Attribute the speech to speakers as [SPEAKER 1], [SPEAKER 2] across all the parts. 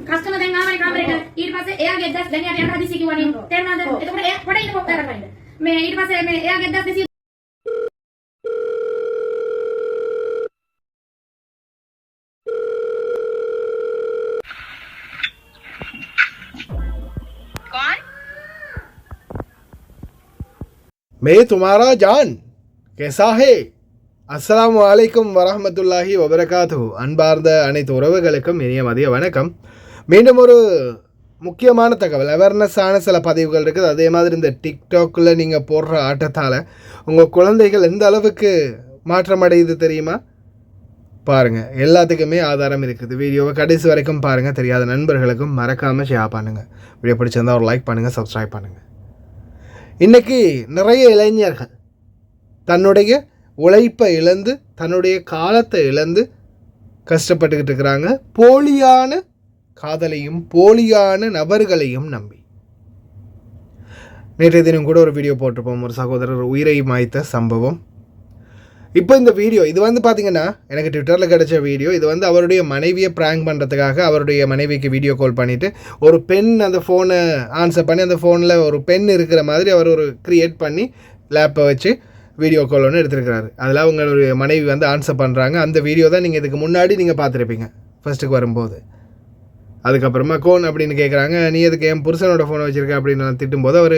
[SPEAKER 1] Customer දැන් ආවයි කාමරේට ඊට පස්සේ එයාගේ ඇඩ්‍රස් දැන් එයාට යන්න හදිසි කිව්වනේ තේරුණාද එතකොට එයා පොඩ ඉන්න පොත් කරගන්න මේ ඊට පස්සේ මේ එයාගේ ඇඩ්‍රස් දෙසි
[SPEAKER 2] कौन
[SPEAKER 3] मैं तुम्हारा जान कैसा है அஸ்ஸலாமு அலைக்கும் வரஹ்மத்துல்லாஹி வபரகாத்துஹு. அன்பார்ந்த அனைத்து உறவுகளுக்கும் இனிய மதிய வணக்கம். மீண்டும் ஒரு முக்கியமான தகவல், அவேர்னஸான சில பதிவுகள் இருக்குது. அதே மாதிரி இந்த டிக்டாக்கில் நீங்கள் போடுற ஆட்டத்தால் உங்கள் குழந்தைகள் எந்த அளவுக்கு மாற்றம் அடையுது தெரியுமா? பாருங்கள், எல்லாத்துக்குமே ஆதாரம் இருக்குது. வீடியோவை கடைசி வரைக்கும் பாருங்கள். தெரியாத நண்பர்களுக்கும் மறக்காமல் ஷேர் பண்ணுங்கள். வீடியோ பிடிச்சிருந்தால் ஒரு லைக் பண்ணுங்கள், சப்ஸ்கிரைப் பண்ணுங்கள். இன்றைக்கி நிறைய இளைஞர்கள் தன்னுடைய உழைப்பை இழந்து தன்னுடைய காலத்தை இழந்து கஷ்டப்பட்டுக்கிட்டு இருக்கிறாங்க, போலியான காதலையும் போலியான நபர்களையும் நம்பி. நேற்றைய தினம் கூட ஒரு வீடியோ போட்டிருப்போம், ஒரு சகோதரர் உயிரை மாய்த்த சம்பவம். இப்போ இந்த வீடியோ இது பார்த்திங்கன்னா எனக்கு ட்விட்டரில் கிடச்ச வீடியோ. இது அவருடைய மனைவியை ப்ராங்க் பண்ணுறதுக்காக அவருடைய மனைவிக்கு வீடியோ கால் பண்ணிவிட்டு ஒரு பெண் அந்த ஃபோனை ஆன்சர் பண்ணி அந்த ஃபோனில் ஒரு பெண் இருக்கிற மாதிரி அவர் ஒரு க்ரியேட் பண்ணி லேப்பை வச்சு வீடியோ கால் ஒன்று எடுத்துருக்கிறாரு. அதில் அவங்களுடைய மனைவி ஆன்சர் பண்ணுறாங்க. அந்த வீடியோ தான் நீங்கள் இதுக்கு முன்னாடி நீங்கள் பார்த்துருப்பீங்க ஃபஸ்ட்டுக்கு வரும்போது. அதுக்கப்புறமா கோன் அப்படின்னு கேட்குறாங்க, நீ எதுக்கு என் புருஷனோட ஃபோனை வச்சுருக்க அப்படின்னு நான் திட்டும்போது அவர்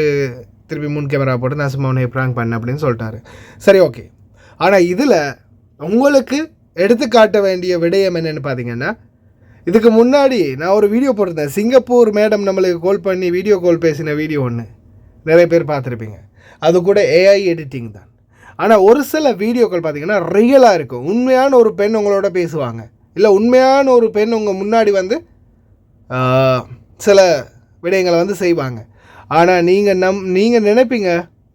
[SPEAKER 3] திருப்பி முன் கேமரா போட்டு நான் சும்மா உன்னை ப்ராங்க் பண்ணேன் அப்படின்னு சொல்லிட்டாரு. சரி, ஓகே. ஆனால் இதில் உங்களுக்கு எடுத்துக்காட்ட வேண்டிய விடயம் என்னென்னு பார்த்தீங்கன்னா, இதுக்கு முன்னாடி நான் ஒரு வீடியோ போட்டிருந்தேன். சிங்கப்பூர் மேடம் நம்மளுக்கு கால் பண்ணி வீடியோ கால் பேசின வீடியோ ஒன்று நிறைய பேர் பார்த்துருப்பீங்க. அது கூட ஏஐ எடிட்டிங் தான். ஆனால் ஒரு சில வீடியோக்கள் பார்த்திங்கன்னா ரியலாக இருக்கும். உண்மையான ஒரு பெண் உங்களோட பேசுவாங்க, இல்லை உண்மையான ஒரு பெண் உங்கள் முன்னாடி சில விடயங்களை செய்வாங்க. ஆனால் நீங்கள் நினைப்பீங்க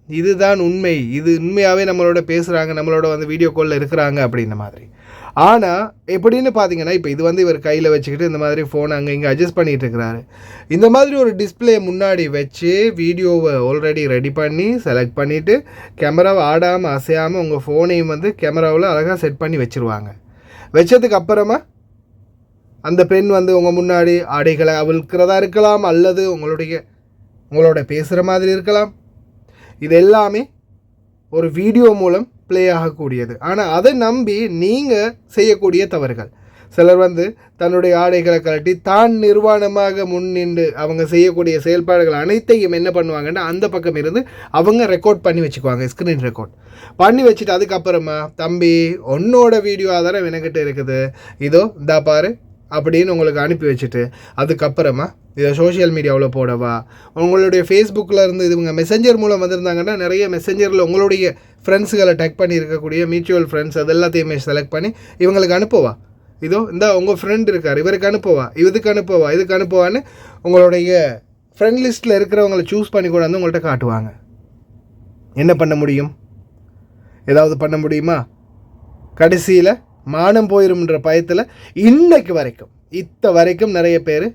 [SPEAKER 3] இதுதான் உண்மை, இது உண்மையாகவே நம்மளோட பேசுகிறாங்க, நம்மளோட வீடியோ காலில் இருக்கிறாங்க அப்படின்ற மாதிரி. ஆனால் எப்படின்னு பார்த்தீங்கன்னா, இப்போ இது இவர் கையில் வச்சுக்கிட்டு இந்த மாதிரி ஃபோனை அங்கே இங்கே அட்ஜஸ்ட் பண்ணிகிட்டு இருக்கிறாரு. இந்த மாதிரி ஒரு டிஸ்பிளே முன்னாடி வச்சு வீடியோவை ஆல்ரெடி ரெடி பண்ணி செலக்ட் பண்ணிவிட்டு கேமராவை ஆடாமல் அசையாமல் உங்கள் ஃபோனையும் கேமராவில் அழகாக செட் பண்ணி வச்சுருவாங்க. வச்சதுக்கு அப்புறமா அந்த பெண் உங்கள் முன்னாடி ஆடைகளை அவிழ்க்கிறதா இருக்கலாம், அல்லது உங்களோட பேசுகிற மாதிரி இருக்கலாம். இது எல்லாமே ஒரு வீடியோ மூலம் ப்ளே ஆகக்கூடியது. ஆனால் அதை நம்பி நீங்கள் செய்யக்கூடிய தவறுகள். சிலர் தன்னுடைய ஆடைகளை கழட்டி தான் நிர்வாணமாக முன்னின்று அவங்க செய்யக்கூடிய செயல்பாடுகள் அனைத்தையும் என்ன பண்ணுவாங்கன்னா அந்த பக்கம் இருந்து அவங்க ரெக்கார்ட் பண்ணி வச்சுக்குவாங்க, ஸ்க்ரீன் ரெக்கார்ட் பண்ணி வச்சுட்டு அதுக்கப்புறமா தம்பி உன்னோட வீடியோ ஆதாரம் எனக்கிட்ட இருக்குது, இதோ இந்தா பாரு அப்படின்னு உங்களுக்கு அனுப்பி வச்சுட்டு அதுக்கப்புறமா இதை சோஷியல் மீடியாவில் போடவா, உங்களுடைய ஃபேஸ்புக்கில் இருந்து இவங்க மெசஞ்சர் மூலம் வந்திருந்தாங்கன்னா நிறைய மெசஞ்சரில் உங்களுடைய ஃப்ரெண்ட்ஸுகளை டேக் பண்ணி இருக்கக்கூடிய மியூச்சுவல் ஃப்ரெண்ட்ஸ் அது எல்லாத்தையுமே செலக்ட் பண்ணி இவங்களுக்கு அனுப்புவா. இதோ இந்த உங்கள் ஃப்ரெண்ட் இருக்கார், இவருக்கு அனுப்புவா, இதுக்கு அனுப்புவான்னு உங்களுடைய ஃப்ரெண்ட் லிஸ்ட்டில் இருக்கிறவங்களை சூஸ் பண்ணி கூட உங்கள்கிட்ட காட்டுவாங்க. என்ன பண்ண முடியும்? ஏதாவது பண்ண முடியுமா? கடைசியில் மானம் போயிரும்ன்ற பயத்தில் இன்னைக்கு வரைக்கும் நிறைய பேர்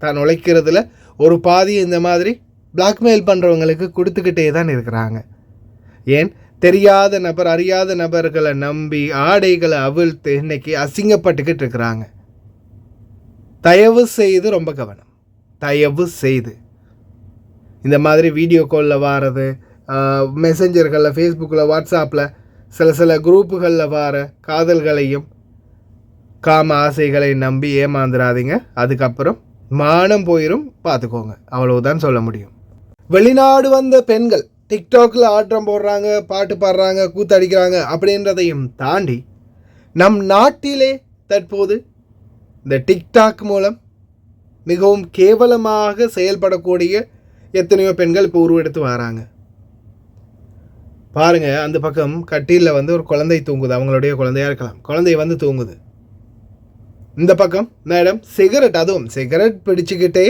[SPEAKER 3] தான் உழைக்கிறதுல ஒரு பாதி இந்த மாதிரி பிளாக்மெயில் பண்ணுறவங்களுக்கு கொடுத்துக்கிட்டே தான் இருக்கிறாங்க. ஏன் தெரியாத நபர் அறியாத நபர்களை நம்பி ஆடைகளை அவிழ்த்து இன்னைக்கு அசிங்கப்பட்டுக்கிட்டு இருக்கிறாங்க. தயவு செய்து ரொம்ப கவனம், தயவு செய்து இந்த மாதிரி வீடியோ காலில் வாரது, மெசஞ்சர்களில், ஃபேஸ்புக்கில், வாட்ஸ்அப்பில் சில குரூப்புகளில் வார காதல்களையும் காம ஆசைகளை நம்பி ஏமாந்துடாதீங்க. அதுக்கப்புறம் மானம் போயிடும், பார்த்துக்கோங்க. அவ்வளவுதான் சொல்ல முடியும். வெளிநாடு வந்த பெண்கள் டிக்டாக்கில் ஆட்டம் போடுறாங்க, பாட்டு பாடுறாங்க, கூத்தடிக்கிறாங்க அப்படின்றதையும் தாண்டி நம் நாட்டிலே தற்போது இந்த டிக்டாக் மூலம் மிகவும் கேவலமாக செயல்படக்கூடிய எத்தனையோ பெண்கள் இப்போ உருவெடுத்து வராங்க. பாருங்கள், அந்த பக்கம் கட்டிலில் ஒரு குழந்தை தூங்குது, அவங்களுடைய குழந்தையாக இருக்கலாம், குழந்தை தூங்குது. இந்த பக்கம் மேடம் சிகரெட், அதுவும் சிகரெட் பிடிச்சிக்கிட்டே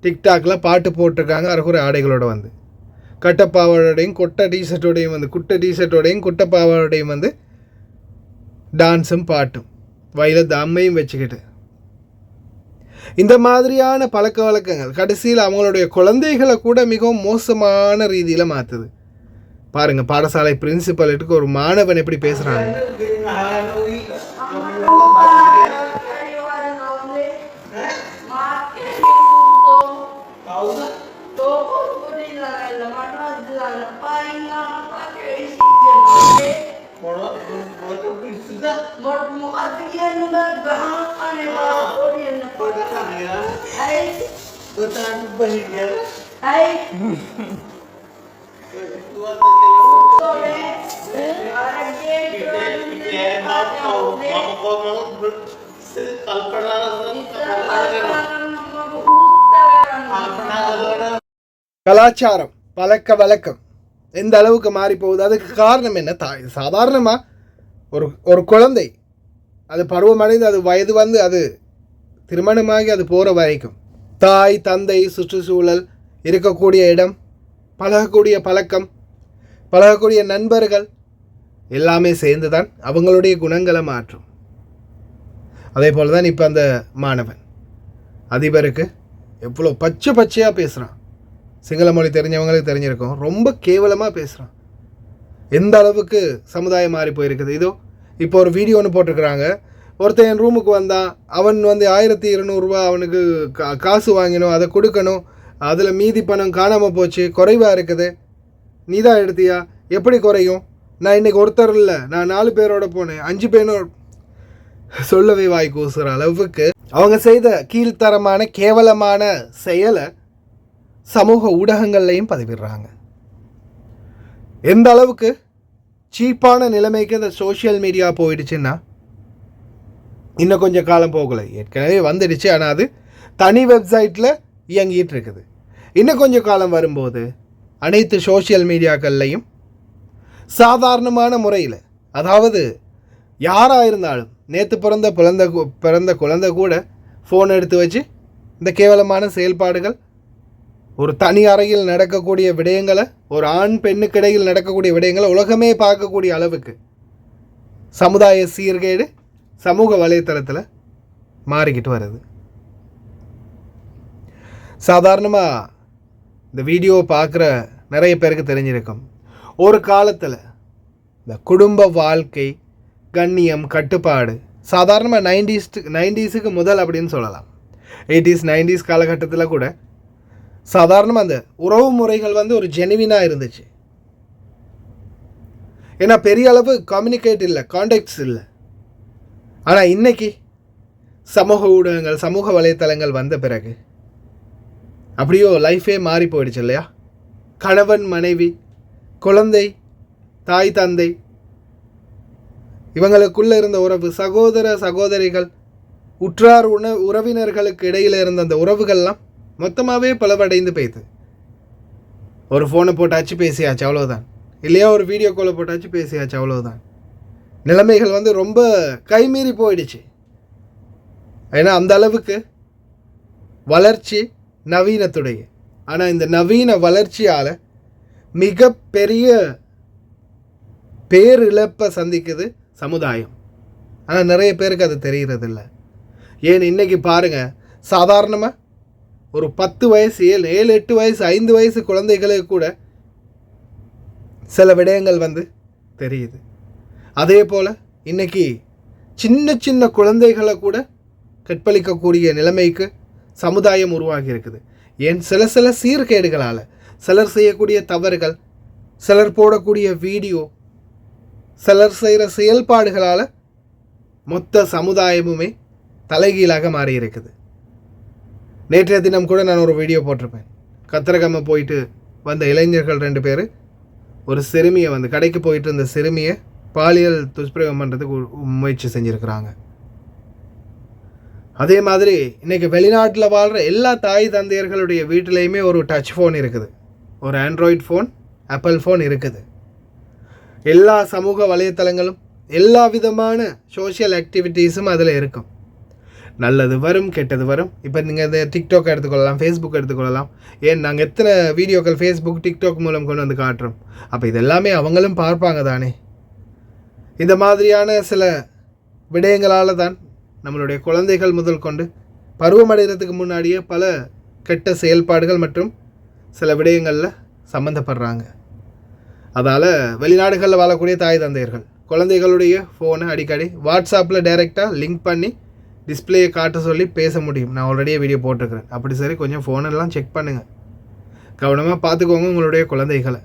[SPEAKER 3] டிக்டாக்கில் பாட்டு போட்டிருக்காங்க. அரைக்குறை ஆடைகளோட கட்டப்பாவோடையும் கொட்டை டிஷர்ட்டோடையும் குட்டை டிஷர்ட்டோடையும் குட்டைப்பாவோடையும் டான்ஸும் பாட்டும் வயல தம்மையும் வச்சுக்கிட்டு இந்த மாதிரியான பழக்க வழக்கங்கள் கடைசியில் அவங்களுடைய குழந்தைகளை கூட மிகவும் மோசமான ரீதியில் மாற்றுது. பாருங்கள், பாடசாலை பிரின்சிபல்ட்டுக்கு ஒரு மாணவன் எப்படி பேசுகிறாங்க. கலாச்சாரம் பழக்க வழக்கம் எந்த அளவுக்கு மாறி போகுது, அதுக்கு காரணம் என்ன? சாதாரணமாக ஒரு குழந்தை அது பருவமடைந்து அது வயது வந்து அது திருமணமாகி அது போகிற வரைக்கும் தாய் தந்தை சுற்றுச்சூழல் இருக்கக்கூடிய இடம் பழகக்கூடிய பழக்கம் பழகக்கூடிய நண்பர்கள் எல்லாமே சேர்ந்து தான் அவங்களுடைய குணங்களை மாற்றும். அதே போல் தான் இப்போ அந்த மாணவன் அதிபருக்கு எவ்வளோ பச்சையாக பேசுகிறான். சிங்கள மொழி தெரிஞ்சவங்களுக்கு தெரிஞ்சிருக்கும். ரொம்ப கேவலமாக பேசுகிறான். எந்த அளவுக்கு சமுதாயம் மாறி போயிருக்குது. இதோ இப்போ ஒரு வீடியோ ஒன்று போட்டிருக்கிறாங்க. ஒருத்தன் என் ரூமுக்கு வந்தான், அவன் வந்து 1200 அவனுக்கு காசு வாங்கினோம், அதை கொடுக்கணும், அதில் மீதி பணம் காணாமல் போச்சு, குறைவாக இருக்குது, நீ தான் எடுத்தியா, எப்படி குறையும், நான் இன்றைக்கி ஒருத்தர் இல்லை, நான் 4 பேரோட போனேன், 5 பேரோட சொல்லவே வாய் கூசுகிற அளவுக்கு அவங்க செய்த கீழ்த்தரமான கேவலமான செயலை சமூக ஊடகங்கள்லையும் பதிவிடுறாங்க. எந்த அளவுக்கு சீப்பான நிலைமைக்கு இந்த சோஷியல் மீடியா போயிடுச்சுன்னா இன்னும் கொஞ்சம் காலம் போகலை, ஏற்கனவே வந்துடுச்சு. ஆனால் அது தனி வெப்சைட்டில் இயங்கிட்டு இருக்குது. இன்னும் கொஞ்சம் காலம் வரும்போது அனைத்து சோஷியல் மீடியாக்கள்லையும் சாதாரணமான முறையில், அதாவது யாராக இருந்தாலும் நேற்று பிறந்த குழந்தை கூட ஃபோன் எடுத்து வச்சு இந்த கேவலமான செயல்பாடுகள், ஒரு தனி அறையில் நடக்கக்கூடிய விடயங்களை, ஒரு ஆண் பெண்ணுக்கு இடையில் நடக்கக்கூடிய விடயங்களை உலகமே பார்க்கக்கூடிய அளவுக்கு சமுதாய சீர்கேடு சமூக வலைத்தளத்தில் மாறிக்கிட்டு வருது. சாதாரணமாக இந்த வீடியோ பார்க்குற நிறைய பேருக்கு தெரிஞ்சிருக்கும், ஒரு காலத்தில் இந்த குடும்ப வாழ்க்கை கண்ணியம் கட்டுப்பாடு சாதாரணமாக 90s முதல் அப்படின்னு சொல்லலாம். 80s 90s காலகட்டத்தில் கூட சாதாரணமாக அந்த உறவு முறைகள் வந்து ஒரு ஜெனுவினாக இருந்துச்சு. ஏன்னா பெரிய அளவு கம்யூனிகேட் இல்லை, கான்டாக்ட்ஸ் இல்லை. ஆனால் இன்றைக்கி சமூக ஊடகங்கள் சமூக வலைத்தளங்கள் வந்த பிறகு அப்படியோ லைஃபே மாறி போயிடுச்சு இல்லையா? கணவன் மனைவி குழந்தை தாய் தந்தை இவங்களுக்குள்ளே இருந்த உறவு, சகோதர சகோதரிகள் உற்றார் உறவினர்களுக்கு இடையில் இருந்த அந்த உறவுகள்லாம் மொத்தமாகவே பலவடைந்து போய்து. ஒரு ஃபோனை போட்டாச்சு பேசியாச்சு, அவ்வளோதான். இல்லையா ஒரு வீடியோ காலை போட்டாச்சு பேசியாச்சு, அவ்வளோதான். நிலைமைகள் வந்து ரொம்ப கைமீறி போயிடுச்சு. ஏன்னா அந்த அளவுக்கு வளர்ச்சி நவீனத்துடைய. ஆனால் இந்த நவீன வளர்ச்சியால் மிகப்பெரிய பேரிழப்பை சந்திக்குது சமுதாயம். ஆனால் நிறைய பேருக்கு அது தெரிகிறதில்ல. ஏன் இன்றைக்கி பாருங்கள், சாதாரணமாக ஒரு 10 வயசு 7-8 வயசு 5 வயசு குழந்தைகளுக்கு கூட சில விடயங்கள் வந்து தெரியுது. அதே போல் இன்றைக்கி சின்ன சின்ன குழந்தைகளை கூட கற்பழிக்கக்கூடிய நிலைமைக்கு சமுதாயம் உருவாகி இருக்குது. ஏன் சில சீர்கேடுகளால், சிலர் செய்யக்கூடிய தவறுகள், சிலர் போடக்கூடிய வீடியோ, சிலர் செய்கிற செயல்பாடுகளால் மொத்த சமுதாயமுமே தலைகீழாக மாறி இருக்குது. நேற்றைய தினம் கூட நான் ஒரு வீடியோ போட்டிருப்பேன். கத்திரகம்ம போயிட்டு வந்த இளைஞர்கள் 2 பேர் ஒரு சிறுமியை வந்து கடைக்கு போயிட்டு இருந்த சிறுமியை பாலியல் துஷ்பிரயோகம் பண்ணுறதுக்கு முயற்சி செஞ்சுருக்கிறாங்க. அதே மாதிரி இன்றைக்கி வெளிநாட்டில் வாழ்கிற எல்லா தாய் தந்தையர்களுடைய வீட்டிலையுமே ஒரு டச் ஃபோன் இருக்குது, ஒரு ஆண்ட்ராய்டு ஃபோன், ஆப்பிள் ஃபோன் இருக்குது. எல்லா சமூக வலைத்தளங்களும் எல்லா விதமான சோஷியல் ஆக்டிவிட்டீஸும் அதில் இருக்கும். நல்லது வரும், கெட்டது வரும். இப்போ நீங்கள் இந்த டிக்டாக் எடுத்துக்கொள்ளலாம், ஃபேஸ்புக் எடுத்துக்கொள்ளலாம். ஏன் நாங்கள் எத்தனை வீடியோக்கள் ஃபேஸ்புக் டிக்டாக் மூலம் கொண்டு வந்து காட்டுறோம். அப்போ இது எல்லாமே அவங்களும் பார்ப்பாங்க தானே. இந்த மாதிரியான சில விடயங்களால் தான் நம்மளுடைய குழந்தைகள் முதல் கொண்டு பருவமடைகிறதுக்கு முன்னாடியே பல கெட்ட செயல்பாடுகள் மற்றும் சில விடயங்களில் சம்மந்தப்படுறாங்க. அதால் வெளிநாடுகளில் வாழக்கூடிய தாய் தந்தையர்கள் குழந்தைகளுடைய ஃபோனை அடிக்கடி வாட்ஸ்அப்பில் டைரெக்டாக லிங்க் பண்ணி டிஸ்பிளேயை காட்ட சொல்லி பேச முடியும். நான் ஆல்ரெடியே வீடியோ போட்டிருக்கிறேன். அப்படி சரி கொஞ்சம் ஃபோனெல்லாம் செக் பண்ணுங்கள். கவனமாக பார்த்துக்கோங்க உங்களுடைய குழந்தைகளை.